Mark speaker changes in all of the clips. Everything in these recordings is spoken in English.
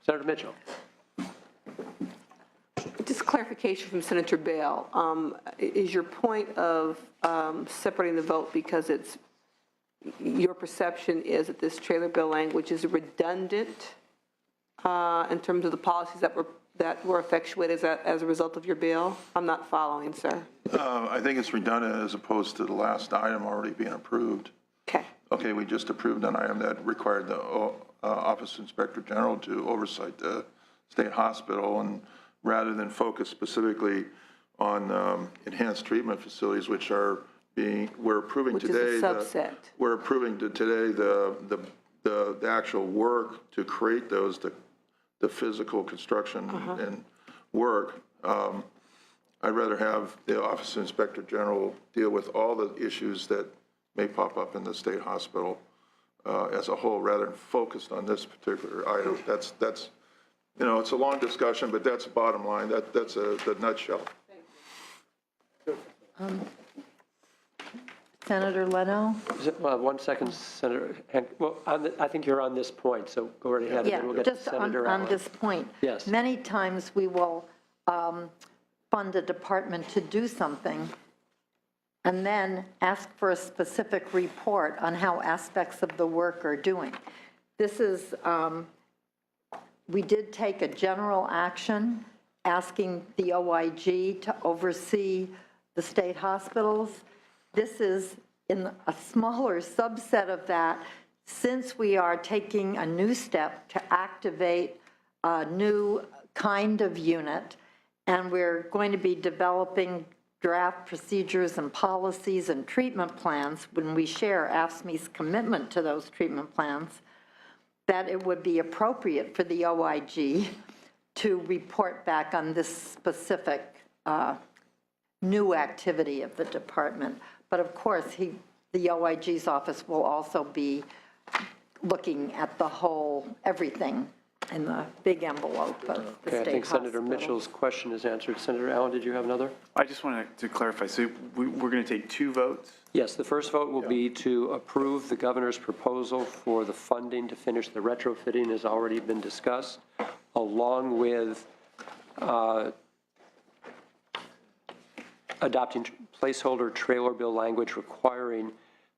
Speaker 1: Senator Mitchell.
Speaker 2: Just clarification from Senator Bell. Is your point of separating the vote because it's your perception is that this trailer bill language is redundant in terms of the policies that were effectuated as a result of your bill? I'm not following, sir.
Speaker 3: I think it's redundant as opposed to the last item already being approved.
Speaker 2: Okay.
Speaker 3: Okay, we just approved an item that required the Office Inspector General to oversight the state hospital, and rather than focus specifically on enhanced treatment facilities, which are we're approving today.
Speaker 2: Which is a subset.
Speaker 3: We're approving today the actual work to create those, the physical construction and work. I'd rather have the Office of Inspector General deal with all the issues that may pop up in the state hospital as a whole, rather than focused on this particular item. That's you know, it's a long discussion, but that's the bottom line. That's the nutshell.
Speaker 4: Senator Leno?
Speaker 1: One second, Senator Hank. Well, I think you're on this point, so go right ahead.
Speaker 4: Yeah,
Speaker 1: and then we'll get
Speaker 4: just
Speaker 1: to Senator Allen.
Speaker 4: on this point.
Speaker 1: Yes.
Speaker 4: Many times we will fund a department to do something and then ask for a specific report on how aspects of the work are doing. This is, we did take a general action asking the OIG to oversee the state hospitals. This is in a smaller subset of that, since we are taking a new step to activate a new kind of unit, and we're going to be developing draft procedures and policies and treatment plans when we share AFSCME's commitment to those treatment plans, that it would be appropriate for the OIG to report back on this specific new activity of the department. But of course, the OIG's office will also be looking at the whole, everything in the big envelope of the state
Speaker 1: I think
Speaker 4: hospital.
Speaker 1: Senator Mitchell's question is answered. Senator Allen, did you have another?
Speaker 5: I just wanted to clarify. So we're going to take two votes?
Speaker 1: Yes, the first vote will be to approve the governor's proposal for the funding to finish the retrofitting, has already been discussed, along with adopting placeholder trailer bill language requiring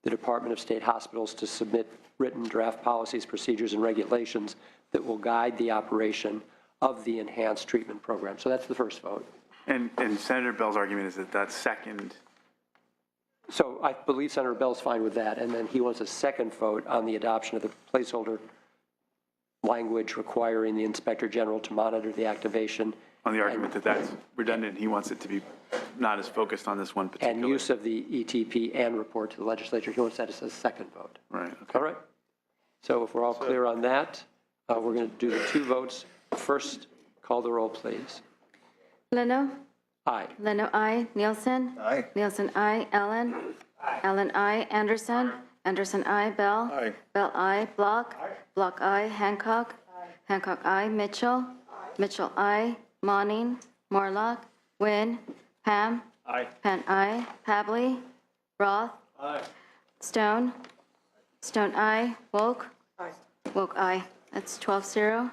Speaker 1: the Department of State Hospitals to submit written draft policies, procedures, and regulations that will guide the operation of the enhanced treatment program. So that's the first vote.
Speaker 5: And Senator Bell's argument is that that's second.
Speaker 1: So I believe Senator Bell's fine with that, and then he wants a second vote on the adoption of the placeholder language requiring the Inspector General to monitor the activation.
Speaker 5: On the argument that that's redundant, he wants it to be not as focused on this one particular.
Speaker 1: And use of the ETP and report to the legislature. He wants that as a second vote.
Speaker 5: Right. Okay.
Speaker 1: All right. So if we're all clear on that, we're going to do the two votes. First, call the roll, please.
Speaker 6: Leno?
Speaker 1: Aye.
Speaker 6: Leno, aye. Nielsen?
Speaker 3: Aye.
Speaker 6: Nielsen, aye. Allen? Aye. Allen, aye. Anderson? Anderson, aye. Bell?
Speaker 3: Aye.
Speaker 6: Bell, aye. Block? Block, aye. Hancock? Hancock, aye. Mitchell? Mitchell, aye. Monning? Morlock? Wynn? Ham?
Speaker 5: Aye.
Speaker 6: Penn, aye. Pabley? Roth?
Speaker 5: Aye.
Speaker 6: Stone? Stone, aye. Wolk? Aye. Wolk, aye. That's 12-0.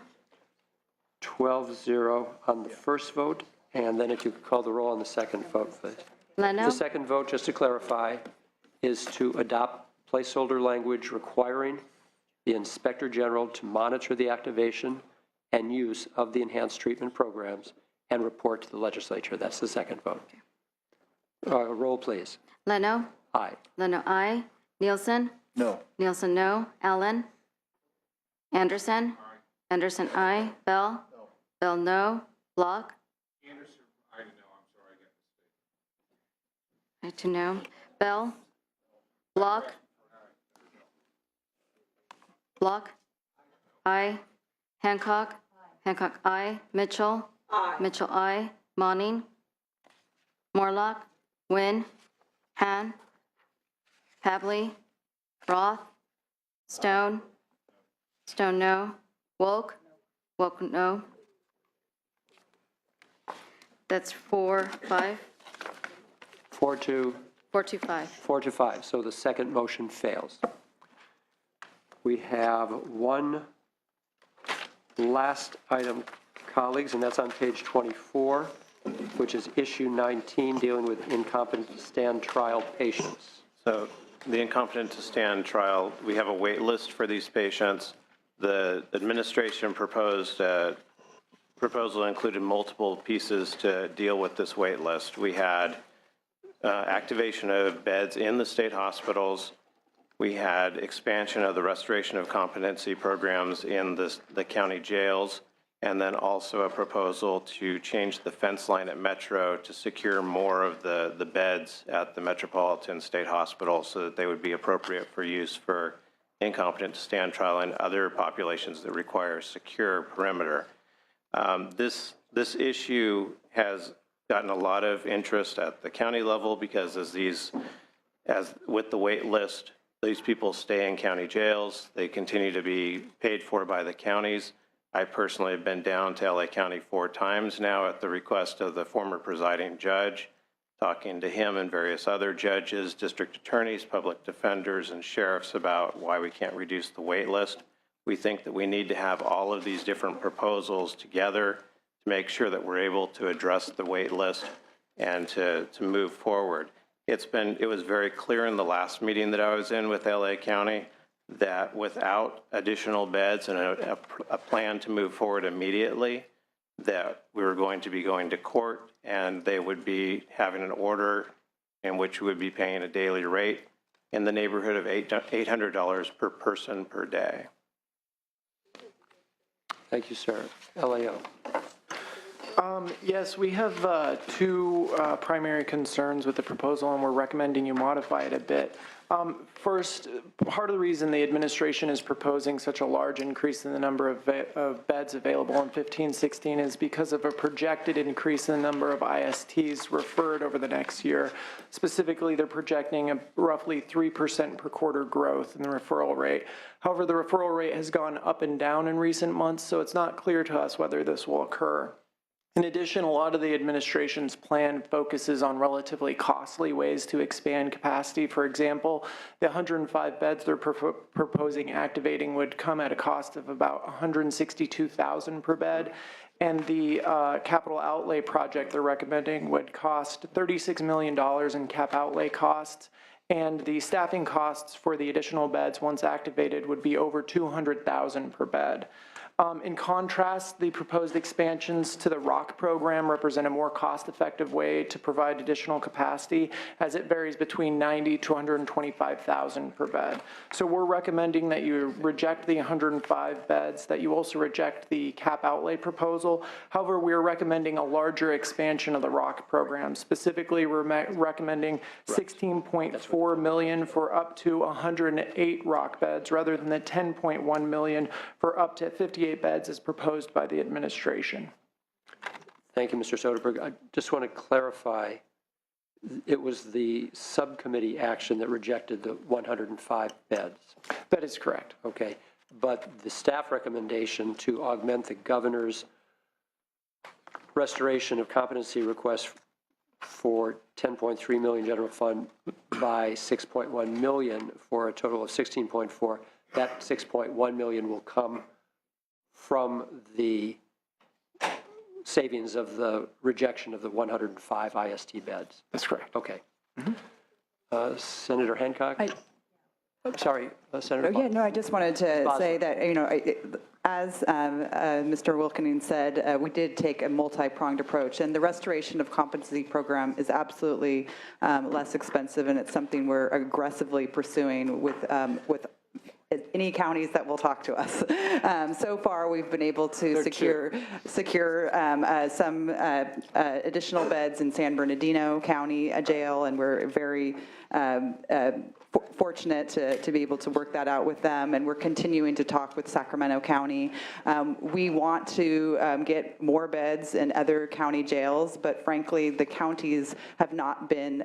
Speaker 1: 12-0 on the first vote, and then if you could call the roll on the second vote, please.
Speaker 6: Leno?
Speaker 1: The second vote, just to clarify, is to adopt placeholder language requiring the Inspector General to monitor the activation and use of the enhanced treatment programs and report to the legislature. That's the second vote. Roll, please.
Speaker 6: Leno?
Speaker 1: Aye.
Speaker 6: Leno, aye. Nielsen?
Speaker 3: No.
Speaker 6: Nielsen, no. Allen? Anderson? Anderson, aye. Bell? Bell, no. Block? Anderson, I know. I'm sorry, I got mistake. I to know. Bell? Block? Block? Aye. Hancock? Hancock, aye. Mitchell? Aye. Mitchell, aye. Monning? Morlock? Wynn? Han? Pabley? Roth? Stone? Stone, no. Wolk? Wolk, no. That's 4-5.
Speaker 1: 4-2.
Speaker 6: 4-5.
Speaker 1: 4-5. So the second motion fails. We have one last item, colleagues, and that's on page 24, which is issue 19, dealing with incompetent to stand trial patients.
Speaker 7: So the incompetent to stand trial, we have a wait list for these patients. The administration proposed proposal included multiple pieces to deal with this wait list. We had activation of beds in the state hospitals. We had expansion of the restoration of competency programs in the county jails, and then also a proposal to change the fence line at Metro to secure more of the beds at the Metropolitan State Hospital so that they would be appropriate for use for incompetent to stand trial and other populations that require secure perimeter. This issue has gotten a lot of interest at the county level because as with the wait list, these people stay in county jails. They continue to be paid for by the counties. I personally have been down to LA County 4 times now at the request of the former presiding judge, talking to him and various other judges, district attorneys, public defenders, and sheriffs about why we can't reduce the wait list. We think that we need to have all of these different proposals together to make sure that we're able to address the wait list and to move forward. It was very clear in the last meeting that I was in with LA County that without additional beds and a plan to move forward immediately, that we were going to be going to court and they would be having an order in which we would be paying a daily rate in the neighborhood of $800 per person per day.
Speaker 1: Thank you, sir. LAO.
Speaker 8: Yes, we have two primary concerns with the proposal, and we're recommending you modify it a bit. First, part of the reason the administration is proposing such a large increase in the number of beds available in 15-16 is because of a projected increase in the number of ISTs referred over the next year. Specifically, they're projecting a roughly 3% per quarter growth in the referral rate. However, the referral rate has gone up and down in recent months, so it's not clear to us whether this will occur. In addition, a lot of the administration's plan focuses on relatively costly ways to expand capacity. For example, the 105 beds they're proposing activating would come at a cost of about $162,000 per bed, and the capital outlay project they're recommending would cost $36 million in cap outlay costs, and the staffing costs for the additional beds once activated would be over $200,000 per bed. In contrast, the proposed expansions to the ROC program represent a more cost-effective way to provide additional capacity, as it varies between $90,000 to $125,000 per bed. So we're recommending that you reject the 105 beds, that you also reject the cap outlay proposal. However, we're recommending a larger expansion of the ROC program. Specifically, we're recommending $16.4 million for up to 108 ROC beds, rather than the $10.1 million for up to 58 beds as proposed by the administration.
Speaker 1: Thank you, Mr. Soderberg. I just want to clarify, it was the subcommittee action that rejected the 105 beds.
Speaker 8: That is correct.
Speaker 1: Okay, but the staff recommendation to augment the governor's restoration of competency request for 10.3 million general fund by 6.1 million for a total of 16.4, that 6.1 million will come from the savings of the rejection of the 105 IST beds.
Speaker 8: That's correct.
Speaker 1: Okay. Senator Hancock? I'm sorry, Senator
Speaker 9: Yeah, no, I just wanted to say that, as Mr. Wilkening said, we did take a multi-pronged approach, and the restoration of competency program is absolutely less expensive, and it's something we're aggressively pursuing with any counties that will talk to us. So far, we've been able to secure some additional beds in San Bernardino County jail, and we're very fortunate to be able to work that out with them, and we're continuing to talk with Sacramento County. We want to get more beds in other county jails, but frankly, the counties have not been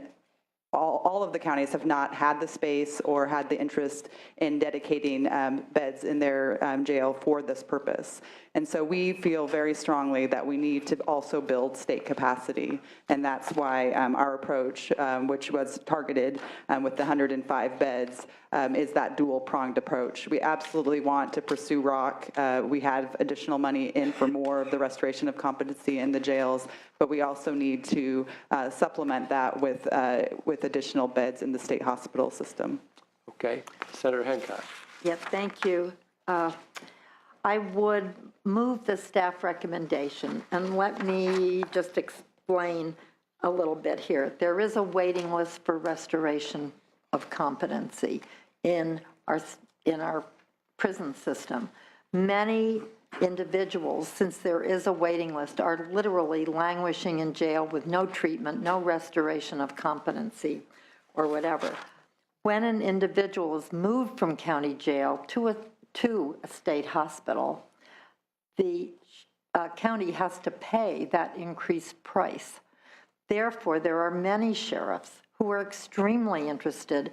Speaker 9: all of the counties have not had the space or had the interest in dedicating beds in their jail for this purpose. And so we feel very strongly that we need to also build state capacity. And that's why our approach, which was targeted with the 105 beds, is that dual-pronged approach. We absolutely want to pursue ROC. We have additional money in for more of the restoration of competency in the jails, but we also need to supplement that with additional beds in the state hospital system.
Speaker 1: Okay. Senator Hancock.
Speaker 4: Yes, thank you. I would move the staff recommendation, and let me just explain a little bit here. There is a waiting list for restoration of competency in our prison system. Many individuals, since there is a waiting list, are literally languishing in jail with no treatment, no restoration of competency, or whatever. When an individual is moved from county jail to a state hospital, the county has to pay that increased price. Therefore, there are many sheriffs who are extremely interested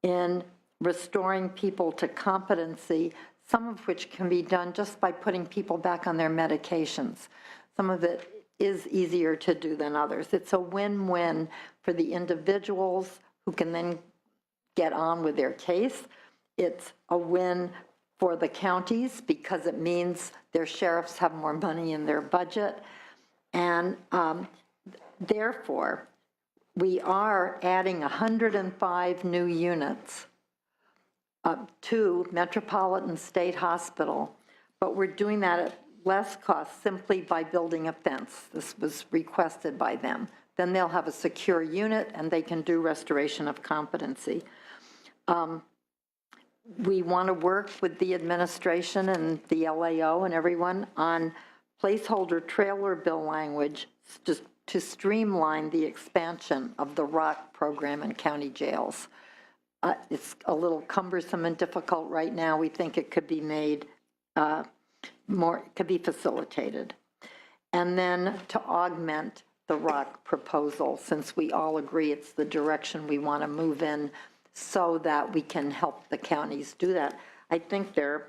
Speaker 4: in restoring people to competency, some of which can be done just by putting people back on their medications. Some of it is easier to do than others. It's a win-win for the individuals who can then get on with their case. It's a win for the counties because it means their sheriffs have more money in their budget. And therefore, we are adding 105 new units to Metropolitan State Hospital, but we're doing that at less cost simply by building a fence. This was requested by them. Then they'll have a secure unit and they can do restoration of competency. We want to work with the administration and the LAO and everyone on placeholder trailer bill language just to streamline the expansion of the ROC program in county jails. It's a little cumbersome and difficult right now. We think it could be made could be facilitated. And then to augment the ROC proposal, since we all agree it's the direction we want to move in so that we can help the counties do that. I think there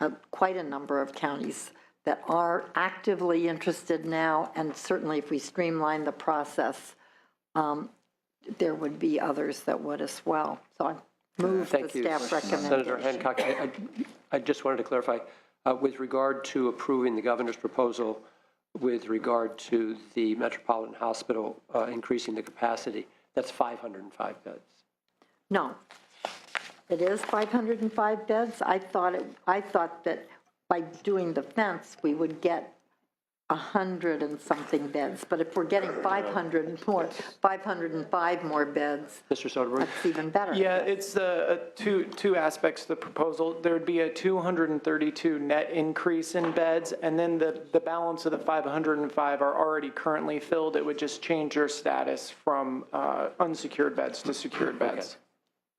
Speaker 4: are quite a number of counties that are actively interested now, and certainly if we streamline the process, there would be others that would as well. So I move the staff recommendation.
Speaker 1: Senator Hancock, I just wanted to clarify, with regard to approving the governor's proposal with regard to the Metropolitan Hospital increasing the capacity, that's 505 beds.
Speaker 4: No, it is 505 beds. I thought that by doing the fence, we would get 100 and something beds. But if we're getting 505 more beds,
Speaker 1: Mr. Soderberg?
Speaker 4: that's even better.
Speaker 8: Yeah, it's two aspects to the proposal. There would be a 232 net increase in beds, and then the balance of the 505 are already currently filled. It would just change their status from unsecured beds to secured beds.
Speaker 1: Okay.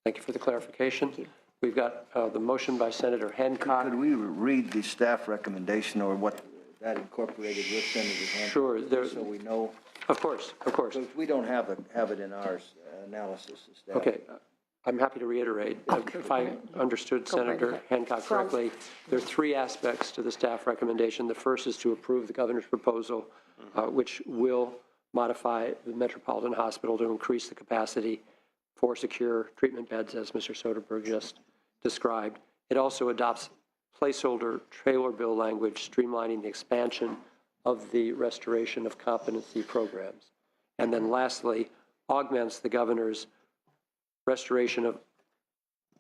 Speaker 1: Thank you for the clarification. We've got the motion by Senator Hancock.
Speaker 10: Could we read the staff recommendation or what that incorporated with Senator Hancock?
Speaker 1: Sure.
Speaker 10: So we know.
Speaker 1: Of course, of course.
Speaker 10: Because we don't have it in our analysis. The staff.
Speaker 1: Okay. I'm happy to reiterate. If I understood Senator Hancock correctly, there are three aspects to the staff recommendation. The first is to approve the governor's proposal, which will modify the Metropolitan Hospital to increase the capacity for secure treatment beds, as Mr. Soderberg just described. It also adopts placeholder trailer bill language, streamlining the expansion of the restoration of competency programs. And then lastly, augments the governor's restoration of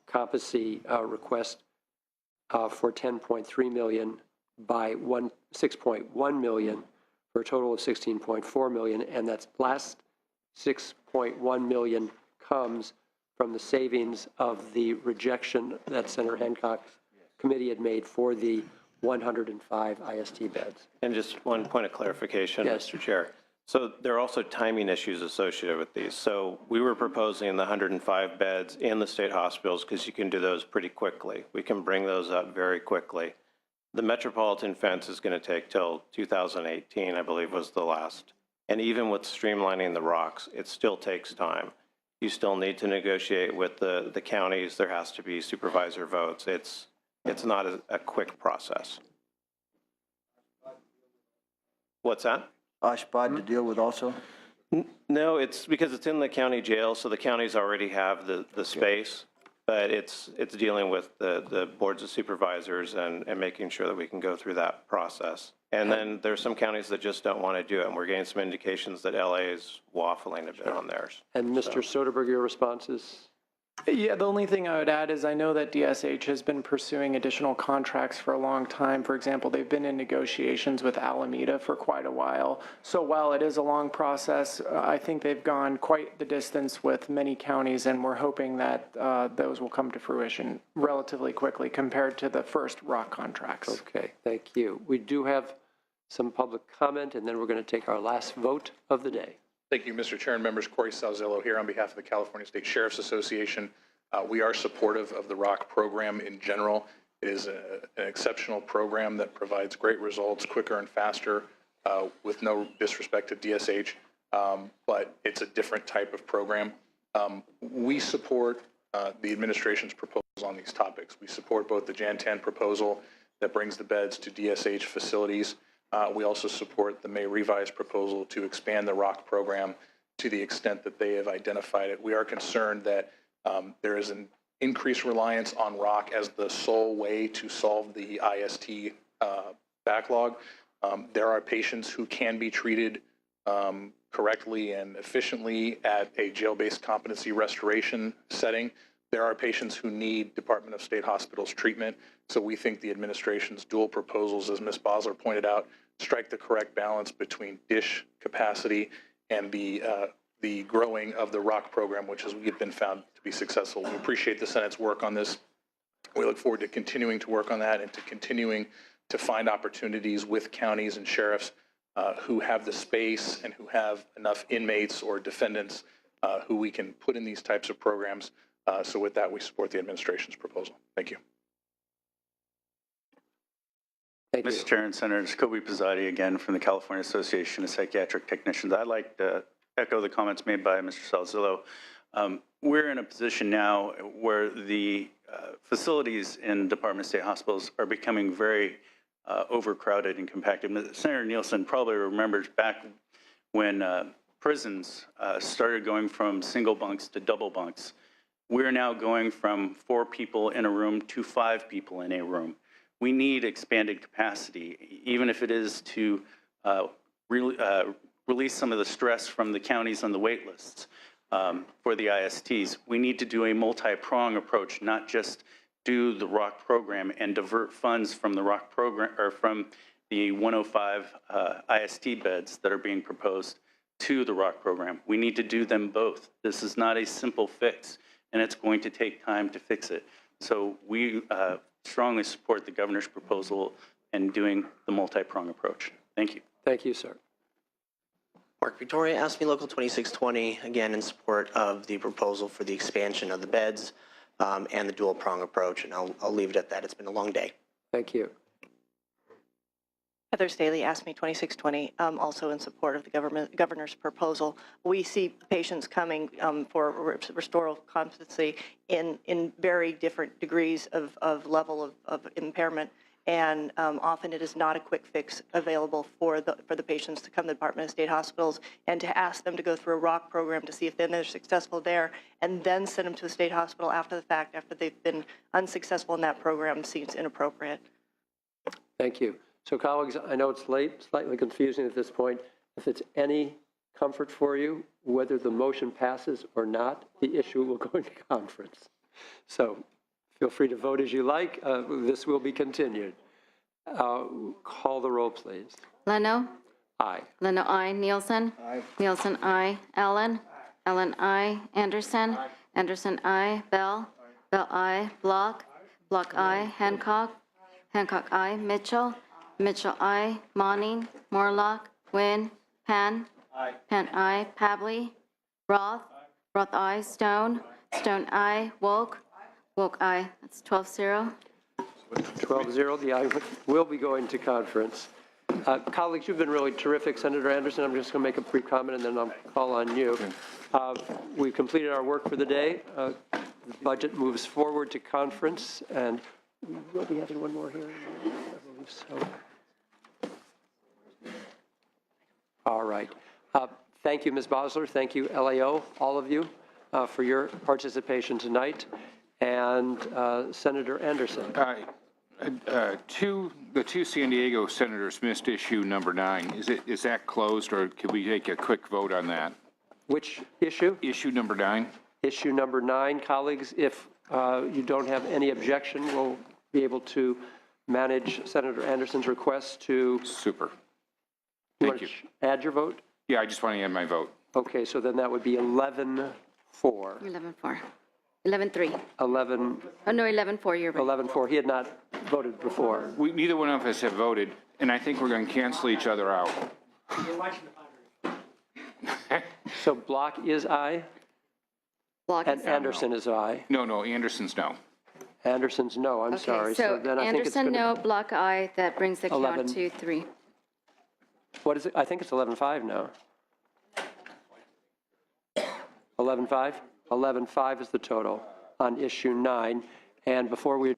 Speaker 1: competency request for $10.3 million by 6.1 million for a total of $16.4 million, and that last $6.1 million comes from the savings of the rejection that Senator Hancock's committee had made for the 105 IST beds.
Speaker 7: And just one point of clarification,
Speaker 1: Yes.
Speaker 7: Mr. Chair. So there are also timing issues associated with these. So we were proposing the 105 beds in the state hospitals because you can do those pretty quickly. We can bring those up very quickly. The metropolitan fence is going to take till 2018, I believe was the last. And even with streamlining the ROCs, it still takes time. You still need to negotiate with the counties. There has to be supervisor votes. It's not a quick process. What's that?
Speaker 10: OSHPD to deal with also?
Speaker 7: No, it's because it's in the county jail, so the counties already have the space, but it's dealing with the boards of supervisors and making sure that we can go through that process. And then there's some counties that just don't want to do it, and we're getting some indications that LA is waffling a bit on theirs.
Speaker 1: And Mr. Soderberg, your responses?
Speaker 8: Yeah, the only thing I would add is I know that DSH has been pursuing additional contracts for a long time. For example, they've been in negotiations with Alameda for quite a while. So while it is a long process, I think they've gone quite the distance with many counties, and we're hoping that those will come to fruition relatively quickly compared to the first ROC contracts.
Speaker 1: Okay, thank you. We do have some public comment, and then we're going to take our last vote of the day.
Speaker 11: Thank you, Mr. Chair and members. Corey Salzillo here on behalf of the California State Sheriff's Association. We are supportive of the ROC program in general. It is an exceptional program that provides great results quicker and faster with no disrespect to DSH, but it's a different type of program. We support the administration's proposals on these topics. We support both the Jantan proposal that brings the beds to DSH facilities. We also support the May revised proposal to expand the ROC program to the extent that they have identified it. We are concerned that there is an increased reliance on ROC as the sole way to solve the IST backlog. There are patients who can be treated correctly and efficiently at a jail-based competency restoration setting. There are patients who need Department of State Hospitals treatment. So we think the administration's dual proposals, as Ms. Bosler pointed out, strike the correct balance between dish capacity and the growing of the ROC program, which has been found to be successful. We appreciate the Senate's work on this. We look forward to continuing to work on that and to continuing to find opportunities with counties and sheriffs who have the space and who have enough inmates or defendants who we can put in these types of programs. So with that, we support the administration's proposal. Thank you.
Speaker 1: Thank you.
Speaker 5: Mr. Chair and Senators, Kobe Pizzati again from the California Association of Psychiatric Technicians. I'd like to echo the comments made by Mr. Salzillo. We're in a position now where the facilities in Department of State hospitals are becoming very overcrowded and compacted. Senator Nielsen probably remembers back when prisons started going from single bunks to double bunks. We're now going from 4 people in a room to 5 people in a room. We need expanded capacity, even if it is to release some of the stress from the counties on the wait lists for the ISTs. We need to do a multi-prong approach, not just do the ROC program and divert funds from the ROC program or from the 105 IST beds that are being proposed to the ROC program. We need to do them both. This is not a simple fix, and it's going to take time to fix it. So we strongly support the governor's proposal and doing the multi-prong approach. Thank you.
Speaker 1: Thank you, sir.
Speaker 12: Mark Victoria, Ask Me Local 2620, again in support of the proposal for the expansion of the beds and the dual prong approach, and I'll leave it at that. It's been a long day.
Speaker 1: Thank you.
Speaker 13: Heather Staley, Ask Me 2620, also in support of the governor's proposal. We see patients coming for restorative competency in very different degrees of level of impairment, and often it is not a quick fix available for the patients to come to the Department of State hospitals and to ask them to go through a ROC program to see if then they're successful there, and then send them to the state hospital after the fact, after they've been unsuccessful in that program, seems inappropriate.
Speaker 1: Thank you. So colleagues, I know it's late, slightly confusing at this point. If it's any comfort for you, whether the motion passes or not, the issue will go into conference. So feel free to vote as you like. This will be continued. Call the roll, please.
Speaker 6: Leno?
Speaker 1: Aye.
Speaker 6: Leno, aye. Nielsen?
Speaker 10: Aye.
Speaker 6: Nielsen, aye. Allen? Allen, aye. Anderson? Anderson, aye. Bell? Bell, aye. Block? Block, aye. Hancock? Hancock, aye. Mitchell? Mitchell, aye. Monning? Morlock? Wynn? Pan?
Speaker 5: Aye.
Speaker 6: Pan, aye. Pabley? Roth? Roth, aye. Stone? Stone, aye. Wolk? Wolk, aye. That's 12-0.
Speaker 1: 12-0, the item will be going to conference. Colleagues, you've been really terrific. Senator Anderson, I'm just going to make a brief comment and then I'll call on you. We've completed our work for the day. The budget moves forward to conference, and we'll be having one more hearing. I believe so. All right. Thank you, Ms. Bosler. Thank you, LAO, all of you, for your participation tonight. And Senator Anderson.
Speaker 14: The two San Diego senators missed issue number 9. Is that closed, or could we take a quick vote on that?
Speaker 1: Which issue?
Speaker 14: Issue number 9.
Speaker 1: Issue number 9, colleagues. If you don't have any objection, we'll be able to manage Senator Anderson's request to.
Speaker 14: Super. Thank you.
Speaker 1: Add your vote?
Speaker 14: Yeah, I just want to add my vote.
Speaker 1: Okay, so then that would be 11-4.
Speaker 6: 11-4. 11-3.
Speaker 1: 11.
Speaker 6: Oh, no, 11-4, you're right.
Speaker 1: 11-4. He had not voted before.
Speaker 14: Neither one of us have voted, and I think we're going to cancel each other out.
Speaker 1: So Block is aye,
Speaker 6: Block
Speaker 1: and
Speaker 6: is
Speaker 1: Anderson is aye.
Speaker 14: No, Anderson's no.
Speaker 1: Anderson's no, I'm sorry.
Speaker 6: Okay, so
Speaker 1: then I think it's
Speaker 6: Anderson,
Speaker 1: gonna-
Speaker 6: no, Block I, that brings the
Speaker 1: 11.
Speaker 6: count to 3.
Speaker 1: What is it? I think it's 11-5 now. 11-5? 11-5 is the total on issue 9. And before we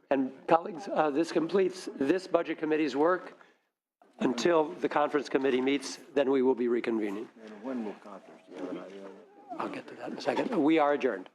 Speaker 1: And colleagues, this completes this budget committee's work. Until the conference committee meets, then we will be reconvening.
Speaker 10: When will conference?
Speaker 1: I'll get to that in a second. We are adjourned.